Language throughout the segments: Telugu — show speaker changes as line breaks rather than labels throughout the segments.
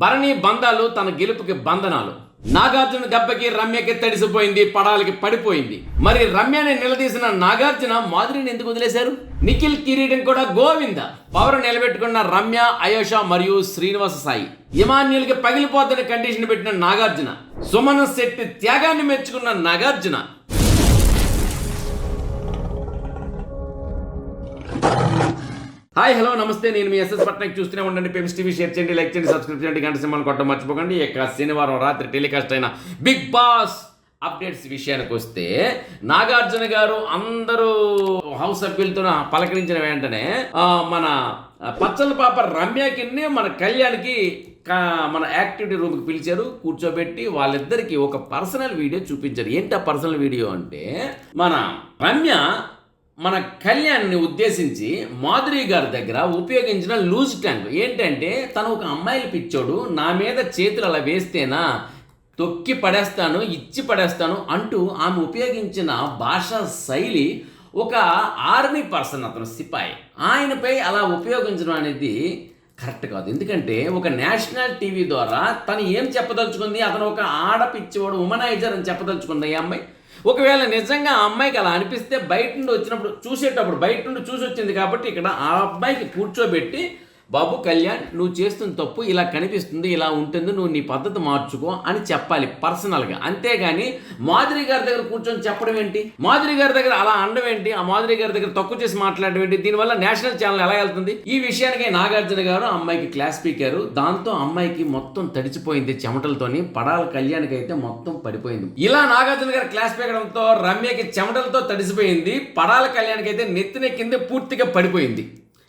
భరణి బంధాలు తన గెలుపుకి బంధనాలు. నాగార్జున దెబ్బకి రమ్యకి తడిసిపోయింది, పడాలకి పడిపోయింది. మరి రమ్యని నిలదీసిన నాగార్జున మాధురిని ఎందుకు వదిలేశారు? నిఖిల్ కిరీటం కూడా గోవింద. పవర్ నిలబెట్టుకున్న రమ్య, అయోష మరియు శ్రీనివాస సాయి. ఇమాన్యుల్కి పగిలిపోతున్న కండిషన్ పెట్టిన నాగార్జున. సుమన్ శెట్టి త్యాగాన్ని మెచ్చుకున్న నాగార్జున. హాయ్ హలో నమస్తే, నేను మీ ఎస్ఎస్ పట్నాయక్. చూస్తూనే ఉండండి పేమ్స్ టీవీ. షేర్ చేయండి, లైక్ చేయండి, సబ్స్క్రైబ్ చేయండి, గంట సింబల్ కొట్టడం మర్చిపోకండి. ఇక శనివారం రాత్రి టెలికాస్ట్ అయిన బిగ్ బాస్ అప్డేట్స్ విషయానికి వస్తే, నాగార్జున గారు అందరూ హౌస్ సభ్యులతో పలకరించిన వెంటనే మన పచ్చల పాప రమ్యకి మన కళ్యాణ్కి మన యాక్టివిటీ రూమ్కి పిలిచారు, కూర్చోబెట్టి వాళ్ళిద్దరికి ఒక పర్సనల్ వీడియో చూపించారు. ఏంటి ఆ పర్సనల్ వీడియో అంటే, మన రమ్య మన కళ్యాణ్ని ఉద్దేశించి మాధురి గారి దగ్గర ఉపయోగించిన లూజ్ ట్యాంక్ ఏంటంటే, తను ఒక అమ్మాయిలు పిచ్చోడు, నా మీద చేతులు అలా వేస్తేనా తొక్కి పడేస్తాను, ఇచ్చి పడేస్తాను అంటూ ఆమె ఉపయోగించిన భాషా శైలి ఒక ఆర్మీ పర్సన్, అతను సిపాయి, ఆయనపై అలా ఉపయోగించడం అనేది కరెక్ట్ కాదు. ఎందుకంటే ఒక నేషనల్ టీవీ ద్వారా తను ఏం చెప్పదలుచుకుంది, అతను ఒక ఆడపిచ్చివాడు, ఉమనైజర్ అని చెప్పదలుచుకుంది ఈ అమ్మాయి. ఒకవేళ నిజంగా ఆ అమ్మాయికి అలా అనిపిస్తే బయట నుండి వచ్చినప్పుడు చూసేటప్పుడు బయట నుండి చూసి వచ్చింది కాబట్టి ఇక్కడ ఆ అబ్బాయికి కూర్చోబెట్టి, బాబు కళ్యాణ్ నువ్వు చేస్తున్న తప్పు ఇలా కనిపిస్తుంది, ఇలా ఉంటుంది, నువ్వు నీ పద్ధతి మార్చుకో అని చెప్పాలి పర్సనల్గా. అంతేగాని మాధురి గారి దగ్గర కూర్చొని చెప్పడం ఏంటి, మాధురి గారి దగ్గర అలా అనడం ఏంటి, ఆ మాధురి గారి దగ్గర తక్కువ చేసి మాట్లాడడం ఏంటి, దీనివల్ల నేషనల్ ఛానల్ ఎలా వెళ్తుంది? ఈ విషయానికి నాగార్జున గారు అమ్మాయికి క్లాస్ పీకారు. దాంతో అమ్మాయికి మొత్తం తడిచిపోయింది చెమటలతోని. పడాల కళ్యాణ్కి అయితే మొత్తం పడిపోయింది. ఇలా నాగార్జున గారు క్లాస్ పీకడంతో రమ్యకి చెమటలతో తడిసిపోయింది, పడాల కళ్యాణ్కి అయితే నెత్తినెక్కింది, పూర్తిగా పడిపోయింది.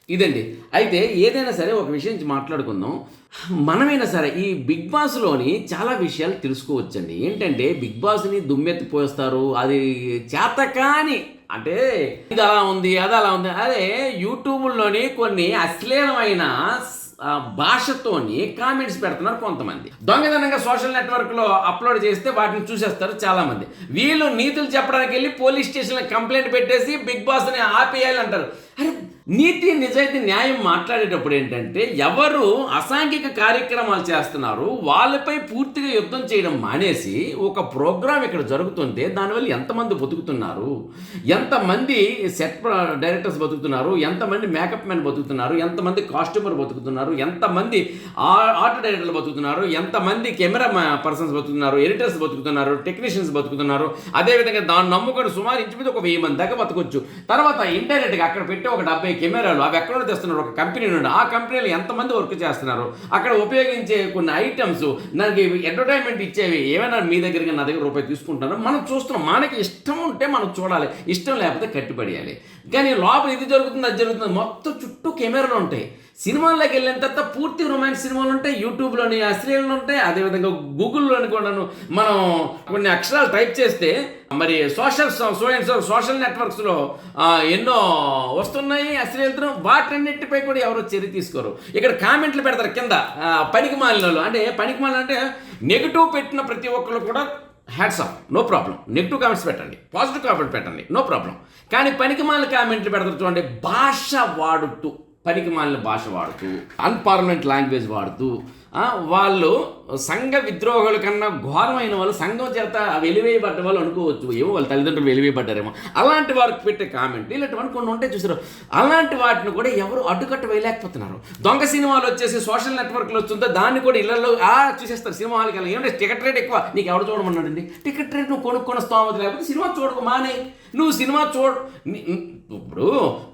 ఇదండి. అయితే ఏదైనా సరే ఒక విషయం మాట్లాడుకుందాం. మనమైనా సరే ఈ బిగ్ బాస్లోని చాలా విషయాలు తెలుసుకోవచ్చండి. ఏంటంటే బిగ్ బాస్ని దుమ్మెత్తిపోస్తారు, అది చేతకాని, అంటే ఇది అలా ఉంది, అది అలా ఉంది. అదే యూట్యూబ్లోని కొన్ని అశ్లీలమైన భాషతోని కామెంట్స్ పెడుతున్నారు కొంతమంది. దొంగదనంగా సోషల్ నెట్వర్క్లో అప్లోడ్ చేస్తే వాటిని చూసేస్తారు చాలామంది. వీళ్ళు నీతులు చెప్పడానికి వెళ్ళి పోలీస్ స్టేషన్లో కంప్లైంట్ పెట్టేసి బిగ్ బాస్ని ఆపేయాలి అంటారు. అరే, నీతి నిజాయితీ న్యాయం మాట్లాడేటప్పుడు ఏంటంటే, ఎవరు అసాంఘిక కార్యక్రమాలు చేస్తున్నారు వాళ్ళపై పూర్తిగా యుద్ధం చేయడం మానేసి, ఒక ప్రోగ్రాం ఇక్కడ జరుగుతుంటే దానివల్ల ఎంతమంది బతుకుతున్నారు, ఎంతమంది సెట్ డైరెక్టర్స్ బతుకుతున్నారు, ఎంతమంది మేకప్ మ్యాన్ బతుకుతున్నారు, ఎంతమంది కాస్ట్యూమర్ బతుకుతున్నారు, ఎంతమంది ఆర్ట్ డైరెక్టర్లు బతుకుతున్నారు, ఎంతమంది కెమెరా పర్సన్స్ బతుకుతున్నారు, ఎడిటర్స్ బతుకుతున్నారు, టెక్నీషియన్స్ బతుకుతున్నారు. అదేవిధంగా దాన్ని నమ్ముకొని సుమారు ఇంచుమించు ఒక 1000 మంది దాకా బతకొచ్చు. తర్వాత ఇంటర్నెట్గా అక్కడ పెట్టి ఒక 70 కెమెరాలు అవి ఎక్కడ నుండి తెస్తున్నారు, ఒక కంపెనీ నుండి. ఆ కంపెనీలు ఎంతమంది వర్క్ చేస్తున్నారు, అక్కడ ఉపయోగించే కొన్ని ఐటమ్స్, నాకు ఎంటర్టైన్మెంట్ ఇచ్చేవి ఏమైనా మీ దగ్గర నా దగ్గర రూపాయి తీసుకుంటున్నారు, మనం చూస్తున్నాం. మనకి ఇష్టం ఉంటే మనం చూడాలి, ఇష్టం లేకపోతే కట్టిపడేయాలి. కానీ లోపల ఇది జరుగుతుంది, అది జరుగుతుంది, మొత్తం చుట్టూ కెమెరాలు ఉంటాయి. సినిమాల్లోకి వెళ్ళిన తర్వాత పూర్తి రొమాన్స్ సినిమాలు ఉంటాయి, యూట్యూబ్లోని అశ్లీలు ఉంటాయి, అదేవిధంగా గూగుల్లోని కూడా మనం కొన్ని అక్షరాలు టైప్ చేస్తే మరి సోషల్ నెట్వర్క్స్లో ఎన్నో వస్తున్నాయి అశ్లీలతను. వాటన్నిటిపై కూడా ఎవరో చర్య తీసుకోరు. ఇక్కడ కామెంట్లు పెడతారు కింద పనికి మాలిన. అంటే పనికి మాలిన అంటే నెగిటివ్ పెట్టిన ప్రతి ఒక్కరు కూడా hats off, no problem. Negative comments పెట్టండి, పాజిటివ్ కామెంట్ పెట్టండి, నో ప్రాబ్లం. కానీ పనికి మాలిన కామెంట్లు పెడతారు చూడండి, భాష వాడుతూ, పనికి మాలిన భాష వాడుతూ, అన్పార్లమెంట్ లాంగ్వేజ్ వాడుతూ, వాళ్ళు సంఘ విద్రోహుల కన్నా ఘోరమైన వాళ్ళు, సంఘం చేత వెలివేయబడ్డ వాళ్ళు అనుకోవచ్చు. ఏమో వాళ్ళ తల్లిదండ్రులు వెలివేయబడ్డారేమో. అలాంటి వారికి పెట్టే కామెంట్ ఇలాంటివన్నీ కొన్ని ఉంటాయి చూసారు. అలాంటి వాటిని కూడా ఎవరు అడ్డుకట్ట వేయలేకపోతున్నారు. దొంగ సినిమాలు వచ్చేసి సోషల్ నెట్వర్క్లో వస్తుందో దాన్ని కూడా ఇళ్లలో చూసేస్తారు. సినిమా హాల్కి వెళ్ళి ఏమంటే టికెట్ రేట్ ఎక్కువ, నీకు ఎవరు చూడమన్నాడండి? టికెట్ రేట్ నువ్వు కొనుక్కున్న స్తోమత లేకపోతే సినిమా చూడకు మానే. నువ్వు సినిమా ఇప్పుడు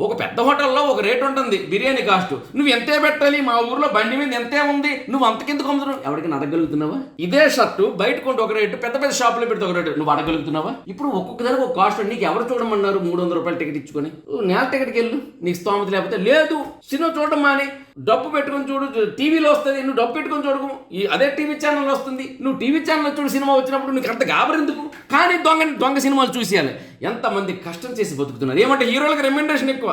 ఒక పెద్ద హోటల్లో ఒక రేట్ ఉంటుంది బిర్యానీ కాస్ట్, నువ్వు ఎంతే పెట్టాలి? మా ఊర్లో బండి మీద ఎంతే ఉంది, నువ్వు అంతకింత అమ్ముతున్నావు, ఎవరికి అడగలుగుతున్నావా? ఇదే షర్టు బయట కొంటే ఒక రేటు, పెద్ద పెద్ద షాపులో పెడితే ఒక రేటు, నువ్వు అడగలుగుతున్నావా? ఇప్పుడు ఒక్కొక్క దానికి ఒక కాస్ట్. నీకు ఎవరు చూడమన్నారు 300 రూపాయలు టికెట్ ఇచ్చుకొని? నేల టికెట్కి వెళ్ళు, నీకు స్తోమత లేకపోతే లేదు. సినిమా చూడడం మాని, డబ్బు పెట్టుకొని చూడు, టీవీలో వస్తుంది, నువ్వు డబ్బు పెట్టుకొని చూడకు, అదే టీవీ ఛానల్ వస్తుంది, నువ్వు టీవీ ఛానల్ చూడు. సినిమా వచ్చినప్పుడు నీకు అంత గాబరెందుకు? కానీ దొంగ సినిమాలు చూసేయాలి. ఎంతమంది కష్టం చేసి బతుకుతున్నారు. ఏమంటే హీరోలకు రెమ్యునరేషన్ ఎక్కువ.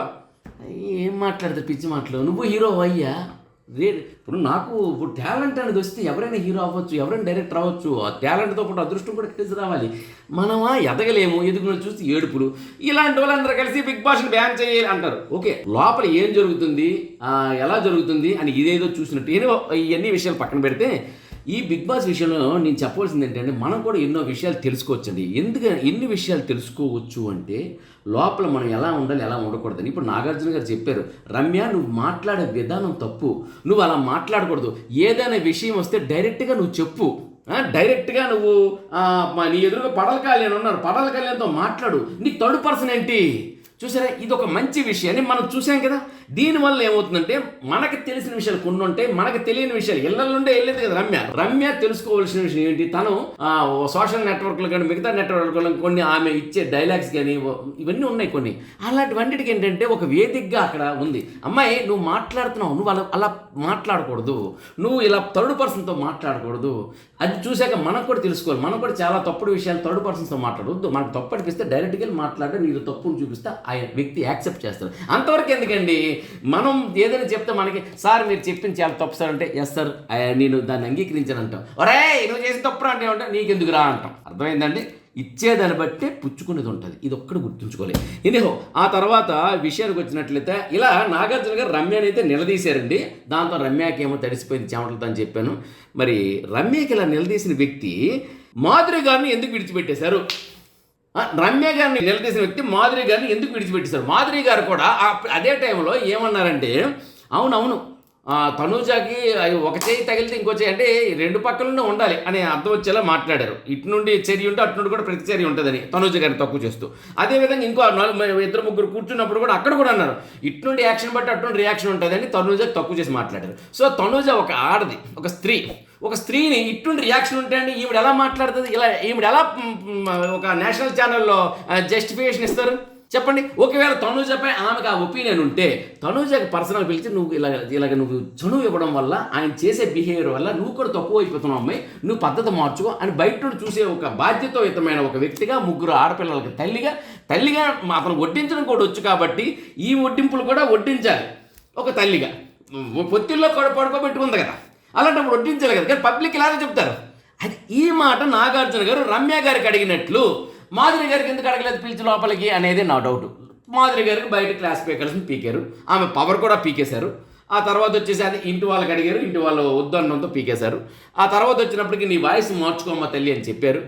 ఏం మాట్లాడతారు పిచ్చి మాటలు? నువ్వు హీరో అయ్యా, ఇప్పుడు నాకు ఇప్పుడు టాలెంట్ అనేది వస్తే ఎవరైనా హీరో అవ్వచ్చు, ఎవరైనా డైరెక్టర్ అవ్వచ్చు. ఆ టాలెంట్తో పాటు అదృష్టం కూడా కలిసి రావాలి. మనమా ఎదగలేము, ఎదుగును చూసి ఏడుపులు. ఇలాంటి వాళ్ళందరూ కలిసి బిగ్ బాస్ని బ్యాన్ చేయాలి అంటారు. ఓకే, లోపల ఏం జరుగుతుంది, ఎలా జరుగుతుంది అని ఇదేదో చూసినట్టు ఇవన్నీ విషయాలు పక్కన పెడితే, ఈ బిగ్ బాస్ విషయంలో నేను చెప్పవలసింది ఏంటంటే, మనం కూడా ఎన్నో విషయాలు తెలుసుకోవచ్చండి. ఎందుకని ఎన్ని విషయాలు తెలుసుకోవచ్చు అంటే, లోపల మనం ఎలా ఉండాలి, ఎలా ఉండకూడదని. ఇప్పుడు నాగార్జున గారు చెప్పారు, రమ్య నువ్వు మాట్లాడే విధానం తప్పు, నువ్వు అలా మాట్లాడకూడదు. ఏదైనా విషయం వస్తే డైరెక్ట్గా నువ్వు చెప్పు, డైరెక్ట్గా నువ్వు నీ ఎదురుగా పడల కళ్యాణ్ ఉన్నారు, పడల కళ్యాణ్తో మాట్లాడు. నీకు థర్డ్ పర్సన్ ఏంటి? చూసారా, ఇది ఒక మంచి విషయాన్ని మనం చూసాం కదా. దీనివల్ల ఏమవుతుందంటే, మనకు తెలిసిన విషయాలు కొన్ని ఉంటాయి, మనకు తెలియని విషయాలు ఇళ్ల నుండే వెళ్ళేది కదా రమ్య తెలుసుకోవాల్సిన విషయం ఏంటి, తను సోషల్ నెట్వర్క్లు కానీ మిగతా నెట్వర్క్లు కొన్ని ఆమె ఇచ్చే డైలాగ్స్ కానీ ఇవన్నీ ఉన్నాయి కొన్ని. అలాంటివన్నిటికి ఏంటంటే ఒక వేదికగా అక్కడ ఉంది. అమ్మాయి నువ్వు మాట్లాడుతున్నావు, నువ్వు అలా మాట్లాడకూడదు, నువ్వు ఇలా థర్డ్ పర్సన్తో మాట్లాడకూడదు. అది చూశాక మనం కూడా తెలుసుకోవాలి. మనం కూడా చాలా తప్పుడు విషయాలు థర్డ్ పర్సన్తో మాట్లాడవద్దు. మనకు తప్పు అనిపిస్తే డైరెక్ట్గా వెళ్ళి మాట్లాడి నీకు తప్పును చూపిస్తే ఆ వ్యక్తి యాక్సెప్ట్ చేస్తారు. అంతవరకు ఎందుకండి, మనం ఏదైనా చెప్తే మనకి సార్ మీరు చెప్పింది చాలా తప్పు సార్ అంటే ఎస్ సార్ నేను దాన్ని అంగీకరించాను అంటాం. ఒరే నువ్వు చేసిన తప్పు అంటే ఏమంటే నీకెందుకు రా అంటాం. అర్థమైందండి, ఇచ్చేదాన్ని బట్టే పుచ్చుకునేది ఉంటుంది. ఇది ఒక్కటి గుర్తుంచుకోవాలి. ఎనీహో ఆ తర్వాత విషయానికి వచ్చినట్లయితే, ఇలా నాగార్జున గారు రమ్యని అయితే నిలదీశారండి. దాంతో రమ్యకి ఏమో తడిసిపోయింది చెమటలతో అని చెప్పాను. మరి రమ్యకి ఇలా నిలదీసిన వ్యక్తి మాధురి గారిని ఎందుకు విడిచిపెట్టేశారు? రమ్య గారిని నిలదీసిన వ్యక్తి మాధురి గారిని ఎందుకు విడిచిపెట్టేశారు? మాధురి గారు కూడా అదే టైంలో ఏమన్నారంటే, అవునవును తనూజాకి ఒక చేయి తగిలితే ఇంకో చేయి అంటే రెండు పక్కలనే ఉండాలి అనే అర్థం వచ్చేలా మాట్లాడారు. ఇటు నుండి చర్య ఉంటే అటు నుండి కూడా ప్రతి చర్య ఉంటుందని తనూజ గారిని తక్కువ చేస్తూ. అదేవిధంగా ఇంకో ఇద్దరు ముగ్గురు కూర్చున్నప్పుడు కూడా అక్కడ కూడా అన్నారు, ఇటు నుండి యాక్షన్ బట్టి అటు నుండి రియాక్షన్ ఉంటుందని తనూజకి తక్కువ చేసి మాట్లాడారు. సో తనూజ ఒక ఆడది, ఒక స్త్రీని ఇటు నుండి రియాక్షన్ ఉంటే అండి ఈవిడ ఎలా మాట్లాడుతుంది, ఇలా ఈవిడ ఎలా ఒక నేషనల్ ఛానల్లో జస్టిఫికేషన్ ఇస్తారు చెప్పండి? ఒకవేళ తనూజపై ఆమెకు ఆ ఒపీనియన్ ఉంటే తనూజకి పర్సనల్ పిలిచి నువ్వు ఇలాగ నువ్వు చనువు ఇవ్వడం వల్ల, ఆయన చేసే బిహేవియర్ వల్ల నువ్వు కూడా తక్కువ అయిపోతున్నావు అమ్మాయి, నువ్వు పద్ధతి మార్చుకో అని బయట నుండి చూసే ఒక బాధ్యతాయుతమైన ఒక వ్యక్తిగా, ముగ్గురు ఆడపిల్లలకి తల్లిగా అతను వడ్డించడం కూడా వచ్చు కాబట్టి ఈ వడ్డింపులు కూడా వడ్డించాలి. ఒక తల్లిగా పొత్తిల్లో కూడా పడుకోబెట్టుకుంది కదా, అలాంటప్పుడు వడ్డించాలి కదా. కానీ పబ్లిక్ ఇలాగే చెప్తారు. అది ఈ మాట నాగార్జున గారు రమ్య గారికి అడిగినట్లు మాధురి గారికి ఎందుకు అడగలేదు పిలిచి లోపలికి అనేది నా డౌట్. మాధురి గారికి బయట క్లాస్ స్పీకర్స్ని పీకారు, ఆమె పవర్ కూడా పీకేశారు. ఆ తర్వాత వచ్చేసి అది ఇంటి వాళ్ళకి అడిగారు, ఇంటి వాళ్ళు వద్దన్నంతో పీకేశారు. ఆ తర్వాత వచ్చినప్పటికీ నీ వాయిస్ మార్చుకోమ్మ తల్లి అని చెప్పారు.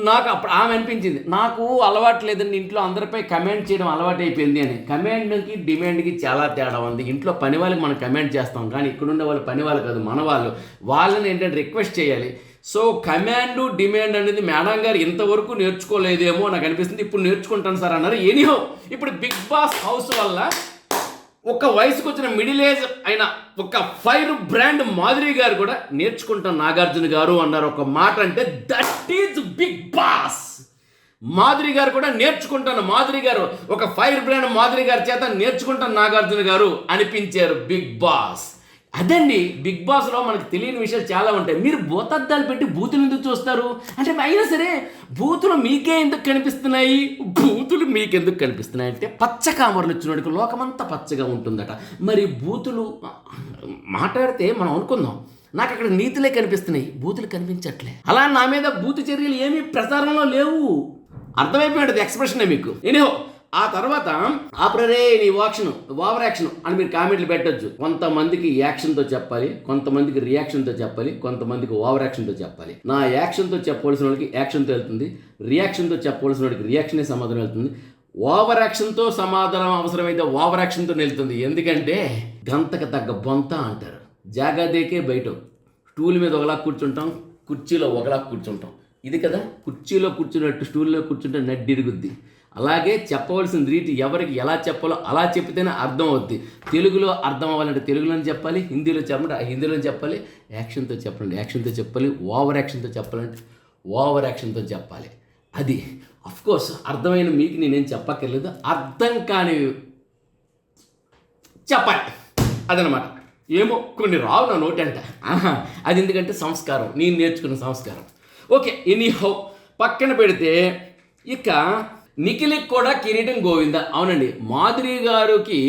నాకు అప్పుడు ఆమె అనిపించింది, నాకు అలవాటు లేదండి ఇంట్లో అందరిపై కమెంట్ చేయడం అలవాటు అయిపోయింది అని. కమెంట్కి డిమాండ్కి చాలా తేడా ఉంది. ఇంట్లో పని వాళ్ళకి మనం కమెంట్ చేస్తాం, కానీ ఇక్కడుండే వాళ్ళు పని వాళ్ళు కాదు, మన వాళ్ళని ఏంటంటే రిక్వెస్ట్ చేయాలి. సో కమాండ్ డిమాండ్ అనేది మేడం గారు ఇంతవరకు నేర్చుకోలేదేమో నాకు అనిపిస్తుంది. ఇప్పుడు నేర్చుకుంటాను సార్ అన్నారు. ఎనీహో ఇప్పుడు బిగ్ బాస్ హౌస్ వల్ల ఒక వయసుకు వచ్చిన మిడిల్ ఏజ్ అయిన ఒక ఫైర్ బ్రాండ్ మాధురి గారు కూడా నేర్చుకుంటాం నాగార్జున గారు అన్నారు ఒక మాట. అంటే that is Bigg Boss. Madhuri garu కూడా నేర్చుకుంటాను, మాధురి గారు ఒక ఫైర్ బ్రాండ్ మాధురి గారి చేత నేర్చుకుంటాను నాగార్జున గారు అనిపించారు బిగ్ బాస్. అదండి బిగ్ బాస్లో మనకు తెలియని విషయాలు చాలా ఉంటాయి. మీరు భూతద్దాలు పెట్టి బూతులు ఎందుకు చూస్తారు అంటే, అయినా సరే బూతులు మీకే ఎందుకు కనిపిస్తున్నాయి, బూతులు మీకెందుకు కనిపిస్తున్నాయి అంటే, పచ్చ కామర్లు ఇచ్చినోడికి లోకమంతా పచ్చగా ఉంటుందట. మరి బూతులు మాట్లాడితే మనం అనుకుందాం, నాకు అక్కడ నీతులే కనిపిస్తున్నాయి, బూతులు కనిపించట్లే. అలా నా మీద బూతు చర్యలు ఏమీ ప్రచారంలో లేవు. అర్థమైపోయాడు ఎక్స్ప్రెషనే మీకు. ఎనీహో ఆ తర్వాత ఆపరే నీ ఓవర్ యాక్షన్ అని మీరు కామెంట్లు పెట్టొచ్చు. కొంతమందికి యాక్షన్తో చెప్పాలి, కొంతమందికి రియాక్షన్తో చెప్పాలి, కొంతమందికి ఓవర్ యాక్షన్తో చెప్పాలి. నా యాక్షన్తో చెప్పవలసిన వాళ్ళకి యాక్షన్తో వెళ్తుంది, రియాక్షన్తో చెప్పవలసిన వాడికి రియాక్షనే సమాధానం వెళ్తుంది, ఓవర్ యాక్షన్తో సమాధానం అవసరమైతే ఓవర్ యాక్షన్తో వెళ్తుంది. ఎందుకంటే గంతకు తగ్గ బొంత అంటారు. జాగాదేకే బయట స్టూల్ మీద ఒకలా కూర్చుంటాం, కుర్చీలో ఒకలా కూర్చుంటాం. ఇది కదా, కుర్చీలో కూర్చున్నట్టు స్టూల్లో కూర్చుంటే నడ్డిరుగుద్ది. అలాగే చెప్పవలసిన రీతి ఎవరికి ఎలా చెప్పాలో అలా చెప్తేనే అర్థం అవుద్ది. తెలుగులో అర్థం అవ్వాలంటే తెలుగులోనే చెప్పాలి, హిందీలో చెప్పాలంటే హిందీలోనే చెప్పాలి, యాక్షన్తో చెప్పాలంటే యాక్షన్తో చెప్పాలి, ఓవర్ యాక్షన్తో చెప్పాలంటే ఓవర్ యాక్షన్తో చెప్పాలి. అది అఫ్కోర్స్ అర్థమైన మీకు నేనేం చెప్పక్కర్లేదు, అర్థం కాని చెప్పాలి అదనమాట. ఏమో కొన్ని రావు నా నోటి అంట, అది ఎందుకంటే సంస్కారం, నేను నేర్చుకున్న సంస్కారం. ఓకే ఎనీహౌ పక్కన పెడితే ఇక నిఖిల్కి కూడా కిరీటం గోవింద. అవునండి, మాధురి గారికి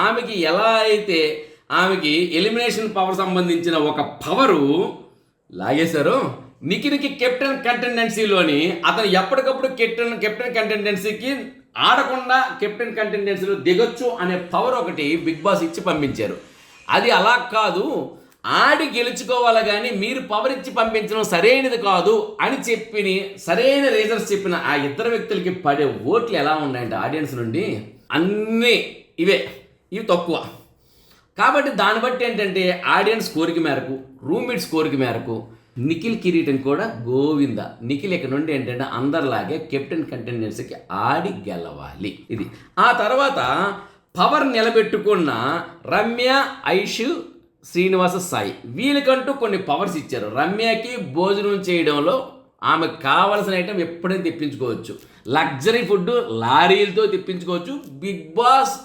ఆమెకి ఎలా అయితే ఆమెకి ఎలిమినేషన్ పవర్ సంబంధించిన ఒక పవరు లాగేశారు. నిఖిల్కి కెప్టెన్ కంటెండెన్సీలోని అతను ఎప్పటికప్పుడు కెప్టెన్ కంటెండెన్సీకి ఆడకుండా కెప్టెన్ కంటెండెన్సీలో దిగొచ్చు అనే పవర్ ఒకటి బిగ్ బాస్ ఇచ్చి పంపించారు. అది అలా కాదు, ఆడి గెలుచుకోవాలి కానీ మీరు పవర్ ఇచ్చి పంపించడం సరైనది కాదు అని సరైన రీజన్స్ చెప్పిన ఆ ఇద్దరు వ్యక్తులకి పడే ఓట్లు ఎలా ఉన్నాయంటే ఆడియన్స్ నుండి అన్నీ ఇవి తక్కువ. కాబట్టి దాన్ని బట్టి ఏంటంటే ఆడియన్స్ కోరిక మేరకు, రూమ్మేట్స్ కోరిక మేరకు నిఖిల్ కిరీటం కూడా గోవింద. నిఖిల్ ఇక్కడ నుండి ఏంటంటే అందరిలాగే కెప్టెన్ కంటెండెన్సీకి ఆడి గెలవాలి. ఇది ఆ తర్వాత పవర్ నిలబెట్టుకున్న రమ్య, ఐషు, శ్రీనివాస, సాయి వీళ్ళకంటూ కొన్ని పవర్స్ ఇచ్చారు. రమ్యకి భోజనం చేయడంలో ఆమెకు కావాల్సిన ఐటమ్ ఎప్పుడైనా తెప్పించుకోవచ్చు. లగ్జరీ ఫుడ్ లారీలతో తెప్పించుకోవచ్చు. బిగ్ బాస్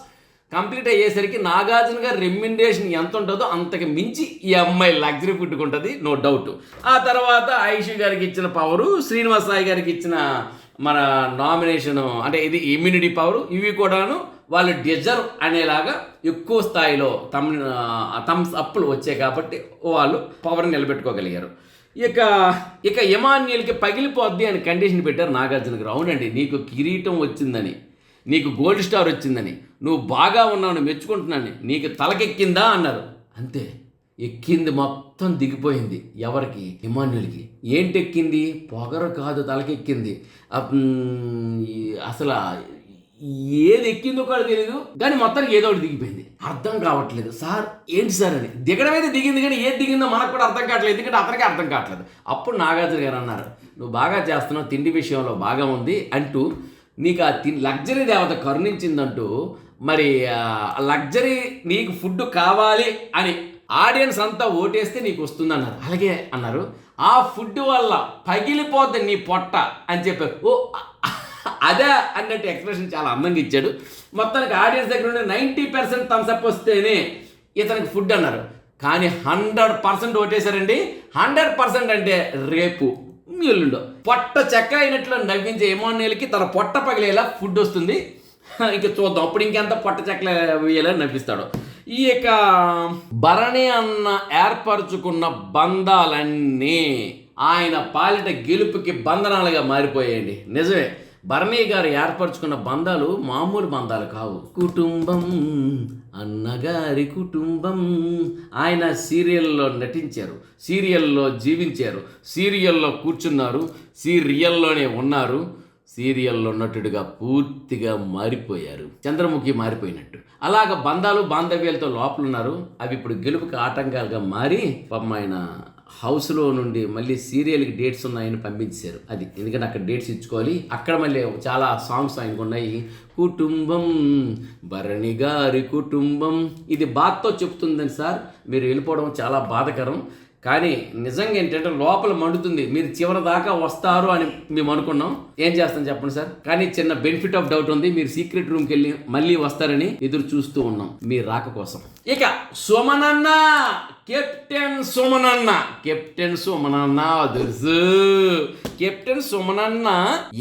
కంప్లీట్ అయ్యేసరికి నాగార్జున గారి రెమ్యునరేషన్ ఎంత ఉంటుందో అంతకు మించి ఈ అమ్మాయి లగ్జరీ ఫుడ్కి ఉంటుంది, నో డౌట్. ఆ తర్వాత ఐషు గారికి ఇచ్చిన పవరు, శ్రీనివాస్ సాయి గారికి ఇచ్చిన మన నామినేషన్ అంటే ఇది ఇమ్యూనిటీ పవరు, ఇవి కూడాను వాళ్ళు డిజర్వ్ అనేలాగా ఎక్కువ స్థాయిలో థమ్స్ అప్లు వచ్చాయి కాబట్టి వాళ్ళు పవర్ని నిలబెట్టుకోగలిగారు. ఇక ఎమాన్యుల్కి పగిలిపోద్ది అని కండిషన్ పెట్టారు నాగార్జున గారు. అవునండి, నీకు కిరీటం వచ్చిందని, నీకు గోల్డ్ స్టార్ వచ్చిందని, నువ్వు బాగా ఉన్నావు, మెచ్చుకుంటున్నాను, నీకు తలకెక్కిందా అన్నారు. అంతే, ఎక్కింది మొత్తం దిగిపోయింది. ఎవరికి? ఎమాన్యుల్కి. ఏంటెక్కింది? పొగరు కాదు, తలకెక్కింది. అసలు ఏది ఎక్కిందో కూడా తెలియదు కానీ మొత్తానికి ఏదో ఒకటి దిగిపోయింది. అర్థం కావట్లేదు సార్, ఏంటి సార్ అని. దిగడం అయితే దిగింది కానీ ఏది దిగిందో మనకు కూడా అర్థం కావట్లేదు, ఎందుకంటే అతనికి అర్థం కావట్లేదు. అప్పుడు నాగార్జున గారు అన్నారు, నువ్వు బాగా చేస్తున్నావు, తిండి విషయంలో బాగా ఉంది అంటూ నీకు ఆ లగ్జరీ దేవత కరుణించిందంటూ, మరి లగ్జరీ నీకు ఫుడ్ కావాలి అని ఆడియన్స్ అంతా ఓటేస్తే నీకు వస్తుందన్నారు. అలాగే అన్నారు. ఆ ఫుడ్ వల్ల పగిలిపోద్ది నీ పొట్ట అని చెప్పారు. ఓ అదే అన్నట్టు ఎక్స్ప్రెషన్ చాలా అందంగా ఇచ్చాడు. మొత్తానికి ఆడియన్స్ దగ్గర నుండి 90% థమ్స్అప్ వస్తేనే ఇతనికి ఫుడ్ అన్నారు. కానీ 100% ఓటేశారండి. 100% అంటే రేపు ఎల్లుండో పొట్ట చెక్క అయినట్లు నవ్వించే ఎమాన్యుల్కి తన పొట్ట పగిలేలా ఫుడ్ వస్తుంది. ఇక చూద్దాం అప్పుడు ఇంకెంత పొట్ట చెక్కలు వేయాలా నవ్విస్తాడు. ఈ యొక్క భరణి అన్న ఏర్పరచుకున్న బంధాలన్నీ ఆయన పాలిట గెలుపుకి బంధనాలుగా మారిపోయాయండి. నిజమే, భరణి గారు ఏర్పరచుకున్న బంధాలు మామూలు బంధాలు కావు. కుటుంబం, అన్నగారి కుటుంబం. ఆయన సీరియల్లో నటించారు, సీరియల్లో జీవించారు, సీరియల్లో కూర్చున్నారు, సీరియల్లోనే ఉన్నారు, సీరియల్లో నటుడిగా పూర్తిగా మారిపోయారు, చంద్రముఖి మారిపోయినట్టు. అలాగ బంధాలు బాంధవ్యాలతో లోపలున్నారు. అవి ఇప్పుడు గెలుపుకి ఆటంకాలుగా మారి పాపం ఆయన హౌస్లో నుండి మళ్ళీ సీరియల్కి డేట్స్ ఉన్నాయని పంపించారు. అది ఎందుకంటే అక్కడ డేట్స్ ఇచ్చుకోవాలి. అక్కడ మళ్ళీ చాలా సాంగ్స్ ఆయనకు ఉన్నాయి. కుటుంబం, భరణి గారి కుటుంబం, ఇది బాధతో చెప్తుందని సార్ మీరు వెళ్ళిపోవడం చాలా బాధకరం. కానీ నిజంగా ఏంటంటే లోపల మండుతుంది. మీరు చివరి దాకా వస్తారు అని మేము అనుకున్నాం. ఏం చేస్తాం చెప్పండి సార్. కానీ చిన్న బెనిఫిట్ ఆఫ్ డౌట్ ఉంది. మీరు సీక్రెట్ రూమ్కి వెళ్ళి మళ్ళీ వస్తారని ఎదురు చూస్తూ ఉన్నాం మీ రాక కోసం. ఇక సుమనన్న, కెప్టెన్ సుమనన్న అదుర్సు. కెప్టెన్ సుమనన్న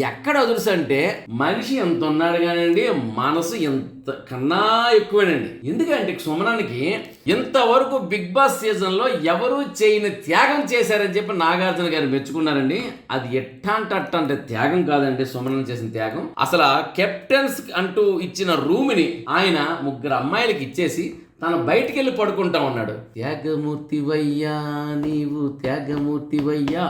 ఎక్కడ అదుర్సు అంటే మనిషి ఎంత ఉన్నాడు కానండి, మనసు ఎంత కన్నా ఎక్కువేనండి. ఎందుకంటే సుమనన్నకి ఇంతవరకు బిగ్ బాస్ సీజన్ లో ఎవరు చేయని త్యాగం చేశారని చెప్పి నాగార్జున గారు మెచ్చుకున్నారండి. అది ఎట్టాంటే త్యాగం కాదండి సుమనన్న చేసిన త్యాగం. అసలు కెప్టెన్స్ అంటూ ఇచ్చిన రూమ్ని ఆయన 3 అమ్మాయిలకి ఇచ్చేసి తను బయటికి వెళ్ళి పడుకుంటా ఉన్నాడు. త్యాగమూర్తివయ్యా నీవు త్యాగమూర్తివయ్యా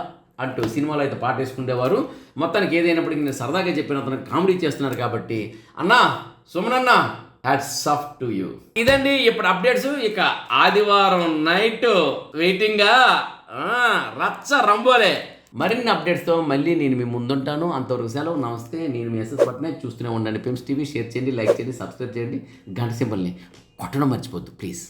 అంటూ సినిమాలో అయితే పాట వేసుకునేవారు. మొత్తానికి ఏదైనప్పటికీ నేను సరదాగా చెప్పిన అతను కామెడీ చేస్తున్నారు కాబట్టి అన్నా సుమనన్న హ్యాట్స్ ఆఫ్ టు యూ. ఇదండి ఇప్పుడు అప్డేట్స్. ఇక ఆదివారం నైట్ వెయిటింగ్గా రచ్చ రంబోలే. మరిన్ని అప్డేట్స్తో మళ్ళీ నేను మీ ముందుంటాను. అంతవరకు సెలవు. నమస్తే. నేను మీ ఎస్ఎస్ పట్నాయక్. చూస్తూనే ఉండండి పెమ్స్ టీవీ. షేర్ చేయండి, లైక్ చేయండి, సబ్స్క్రైబ్ చేయండి. గంట సింబల్ని కొట్టడం మర్చిపోద్దు ప్లీజ్.